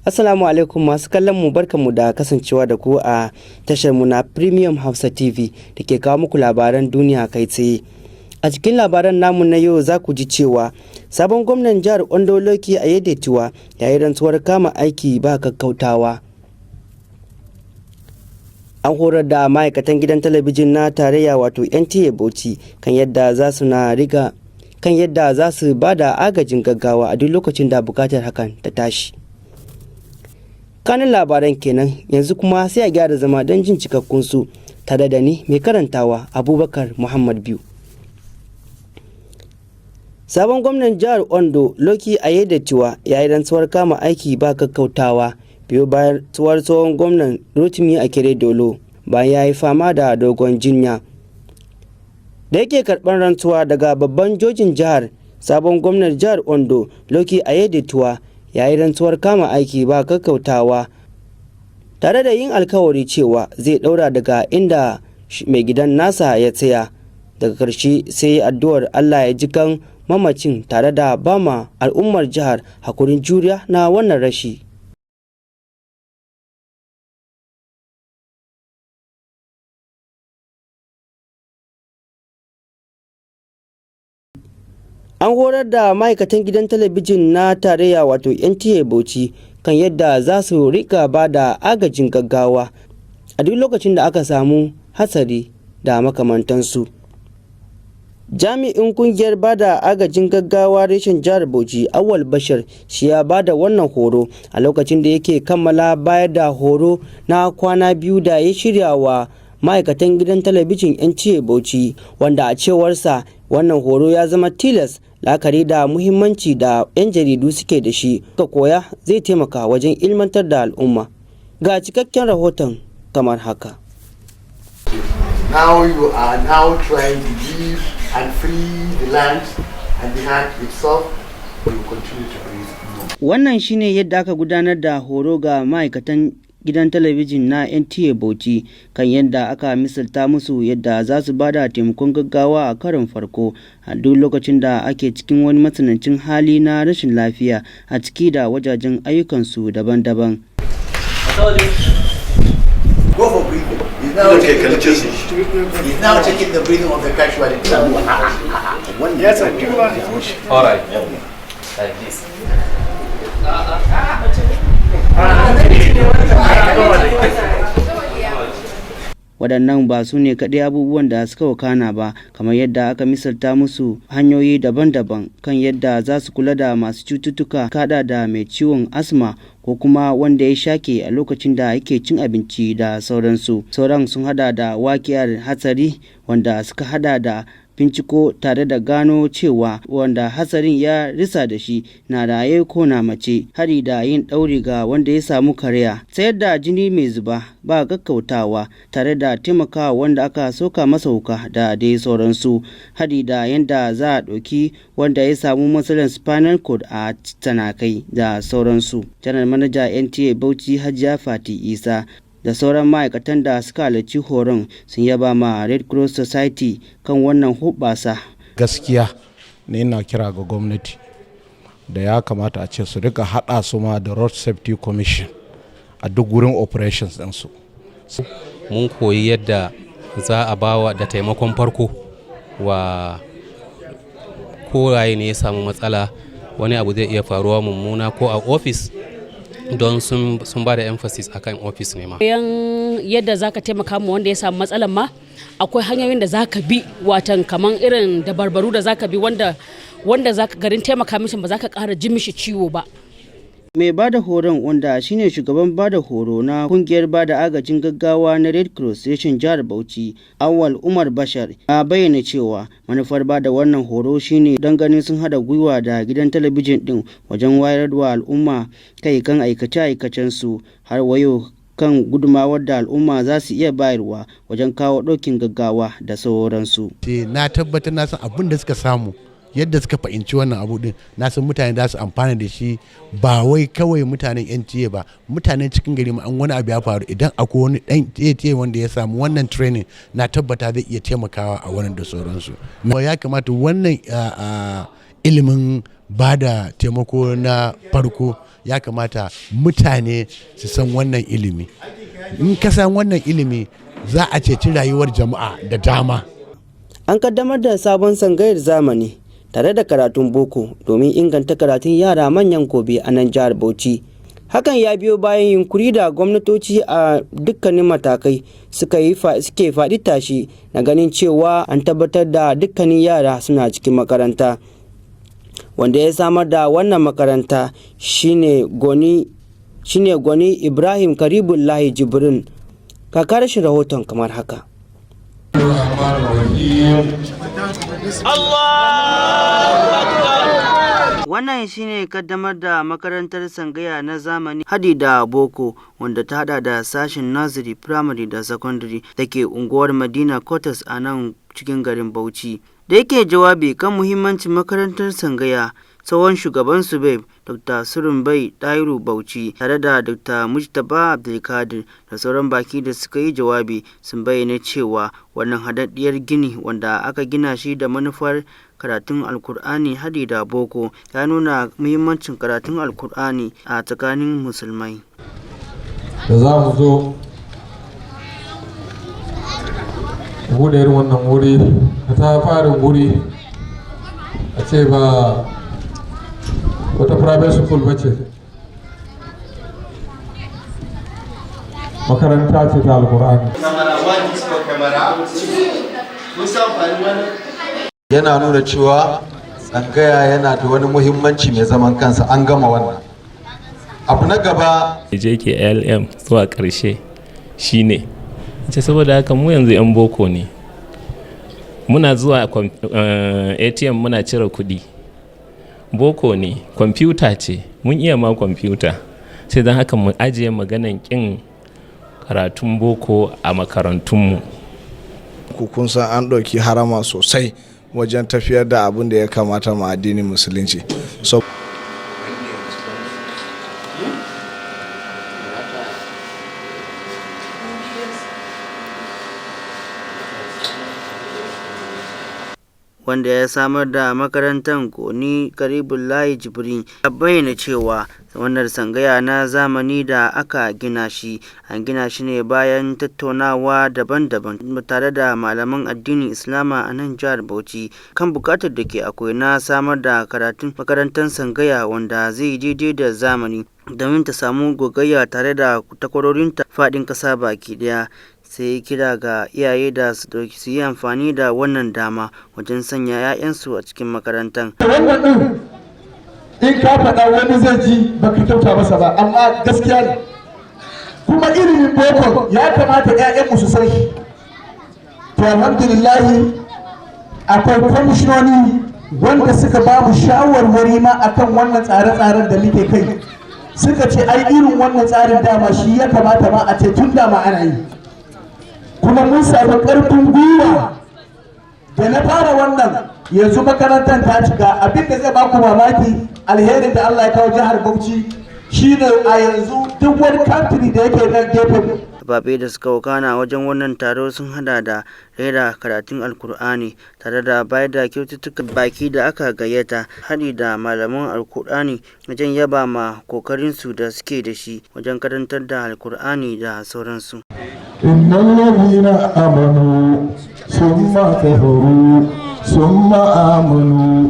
Assalamu alaikum masu kallon mu, barkanmu da kasancewa da ku a tashar mu na Premium Hausa TV da ke kawo muku labaran duniya kai tsaye. A cikin labaran namu na yau za ku ji cewa sabon gwamnan jihar Ondo Okeredolu ya yi rantsuwar kama aiki ba kakkautawa. An horar da ma'aikatan gidan talabijin na tarayya wato NTA Bauchi kan yadda za su ba da agajin gaggawa a duk lokacin da bukatar hakan ta tashi. Kanin labaran kenan, yanzu kuma sai a gyara zama don jin cikakkun su, tare da ni mai karantawa Abubakar Muhammad Biyu. Sabon gwamnan jihar Ondo Okeredolu ya yi rantsuwar kama aiki ba kakkautawa biyo bayan tsohon gwamnan Okeredolu bayan ya yi fama da dogon jinya. Da yake karɓar rantsuwa daga babban jojin jihar, sabon gwamnan jihar Ondo Okeredolu ya yi rantsuwar kama aiki ba kakkautawa, tare da yin alkawari cewa zai ɗaura daga inda mai gidan nasa ya tsaya. Daga ƙarshe sai addu'ar Allah ya ji kan mamacin, tare da bama al'ummar jihar hakurin juriya na wannan rashi. An horar da ma'aikatan gidan talabijin na tarayya wato NTA Bauchi kan yadda za su rika ba da agajin gaggawa a duk lokacin da aka samu hatsari da makamantansu. Jami'in kungiyar bada agajin gaggawa reshen jihar Bauchi Awal Bashir shi ya bada wannan horo a lokacin da yake kammala bayar da horo na kwana biyu da ya shirya wa ma'aikatan gidan talabijin NTA Bauchi, wanda a cewarsa wannan horo ya zama tilas la'akari da muhimmanci da 'yan jaridu suke da shi. Ka koya zai taimaka wajen ilmantar da al'umma. Ga cikakken rahoton kamar haka. Now you are now trying to live and free the land and the heart itself will continue to breathe more. Wannan shine yadda aka gudanar da horo ga ma'aikatan gidan talabijin na NTA Bauchi kan yadda aka misalta musu yadda za su bada taimakon gaggawa a karon farko a duk lokacin da ake cikin wani matsanancin hali na rashin lafiya a ciki da wajajen ayyukansu daban-daban. Go for breathing. He's now taking the breathing of the casualty. Yes, all right. Like this. Waɗannan ba su ne kaɗai abubuwan da suka wakana ba, kamar yadda aka misalta musu hanyoyi daban-daban kan yadda za su kula da masu cututtuka kada da mai ciwon asma ko kuma wanda ya shake a lokacin da yake cin abinci da sauransu. Sauran sun hada da wakiyar hatsari, wanda suka hada da binciko tare da gano cewa wanda hatsarin ya risa da shi na raye ko na mace, hari da yin ɗauri ga wanda ya samu karaya, tsayar da jini mai zuba ba gaggautawa tare da taimakawa wanda aka soka masa wuka da dai sauransu, hari da yanda za a ɗauki wanda ya samu matsalar spinal cord a tanakai da sauransu. Janar manaja NTA Bauchi Hajiya Fati Isa da sauran ma'aikatan da suka halarci horon sun yaba ma Red Cross Society kan wannan hubbasa. Gaskiya ne ina kira ga gwamnati da ya kamata a ce su rika hada su ma da Road Safety Commission a duk wurin operations ɗinsu. Mun koyi yadda za a bawa da taimakon farko wa kowaye ne ya samu matsala, wani abu zai iya faruwa mummuna ko a ofis, don sun ba da emphasis akan office ne ma. Yadda zaka taimaka mu wanda ya samu matsalan ma, akwai hanyoyin da zaka bi, watan kaman irin dabarbaru da zaka bi wanda zaka garin taimaka mishi ba zaka ƙara ji mishi ciwo ba. Mai bada horon, wanda shine shugaban bada horo na kungiyar bada agajin gaggawa na Red Cross reshen jihar Bauchi, Awal Umar Bashar, ya bayyana cewa manufar bada wannan horo shine don ganin sun hada gwiwa da gidan talabijin din wajen wayar da al'umma kai kan aikace-aikacen su, har wayo kan gudumawar da al'umma za su iya bayarwa wajen kawo ɗaukin gaggawa da sauransu. Na tabbatar na san abin da suka samu, yadda suka fahimci wannan abu din, na san mutane za su amfana da shi, ba wai kawai mutanen NTA ba, mutanen cikin gari ma an wani abu ya faru, idan akwai wani dan NTA wanda ya samu wannan training, na tabbata zai iya taimakawa a wannan da sauransu. Ya kamata wannan ilimin ba da taimako na farko ya kamata mutane su san wannan ilimi. In ka san wannan ilimi za a ceci rayuwar jama'a da dama. An kaddamar da sabon tsangayar zamani tare da karatun boko domin inganta karatun yara manyan gobe a nan jihar Bauchi. Hakan ya biyo bayan yunkuri da gwamnatoci a dukkanin matakai suke faɗi tashi na ganin cewa an tabbatar da dukkanin yara suna cikin makaranta. Wanda ya samar da wannan makaranta shine gwani Ibrahim Karibullahi Jibrin. Kakar shi rahoton kamar haka. Wannan shine kaddamar da makarantar tsangaya na zamani hadi da boko wanda ta hada da sashen nursery, primary da secondary da ke unguwar Madina Quarters a nan cikin garin Bauchi. Da yake jawabi kan muhimmancin makarantar tsangaya, tsohon shugaban Subeb Dr. Surumbai Dairu Bauchi tare da Dr. Mujtaba Abdulkadir da sauran baki da suka yi jawabi sun bayyana cewa wannan hadaddiyar gini wanda aka gina shi da manufar karatun alkur'ani hadi da boko ya nuna muhimmancin karatun alkur'ani a tsakanin musulmai. Da za mu zo buɗe irin wannan wuri ta fara wuri a ce ba wata private school bace, makaranta ce ta alkur'ani. Yana nuna cewa tsangaya yana da wani muhimmanci mai zaman kansa. An gama wannan. Abu na gaba JKLM zuwa ƙarshe shine ce saboda haka mu yanzu 'yan boko ne, muna zuwa ATM muna cire kuɗi, boko ne, kwamfuta ce, mun iya ma kwamfuta, sai don haka mu ajiye maganan ƙin karatun boko a makarantunmu. Kun san an ɗauki harama sosai wajen tafiyar da abin da ya kamata ma addinin musulunci. Wanda ya samar da makarantar Goni Karibullahi Jibrin ya bayyana cewa wannan tsangaya na zamani da aka gina shi an gina shi ne bayan tattaunawa daban-daban tare da malaman addinin Islama a nan jihar Bauchi kan bukatar da ke akwai na samar da karatun makarantar tsangaya wanda zai daidai da zamani domin ta samu gogayya tare da takwarorinta faɗin ƙasa baki ɗaya. Sai kira ga iyaye da su yi amfani da wannan dama wajen sanya 'ya'yansu a cikin makarantar. Wannan ɗin in ka faɗa wani zai ji baka kyauta masa ba, amma gaskiya ne. Kuma ilimin boko ya kamata 'ya'yanmu su san shi. To alhamdulillahi akwai kwamishinoni wanda suka ba mu shawarwari ma akan wannan tsare-tsaren da muke kai. Suka ce ai irin wannan tsarin dama shi ya kamata ma a ce tun dama ana yi. Kuma mun samu ƙarfin gwiwa da na fara wannan yanzu makarantar ta cika. Abin da zai baku mamaki alherin da Allah ya kawo jihar Bauchi shine a yanzu duk wani country da yake nan gefen Babe da suka wakana wajen wannan taro sun hada da rera karatun alkur'ani tare da bayar da kyaututtukan baki da aka gayyata hadi da malaman alkur'ani wajen yaba ma kokarinsu da suke da shi wajen karantar da alkur'ani da sauransu. إن الذين آمنوا ثم كفروا ثم آمنوا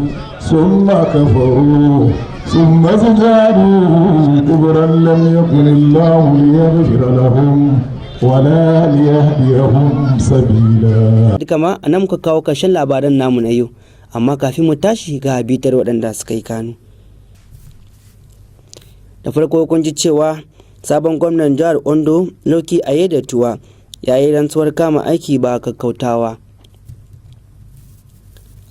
ثم كفروا ثم ازدادوا كبرا لم يكن الله ليغفر لهم ولا ليهديهم سبيلا. Duka ma a nan muka kawo ƙarshen labaran namu na yau, amma kafin mu tashi ga bitar waɗanda suka yi kanu. Da farko kun ji cewa sabon gwamnan jihar Ondo Loki Aiyedatuwa ya yi rantsuwar kama aiki ba kakkautawa.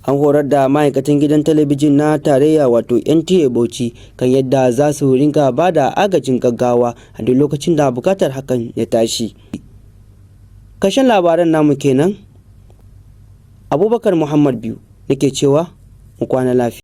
An horar da ma'aikatan gidan talabijin na tarayya wato NTA Bauchi kan yadda za su rinka ba da agajin gaggawa a duk lokacin da bukatar hakan ya tashi. Kashin labaran namu kenan. Abubakar Muhammad Biyu nake cewa mu kwana lafiya.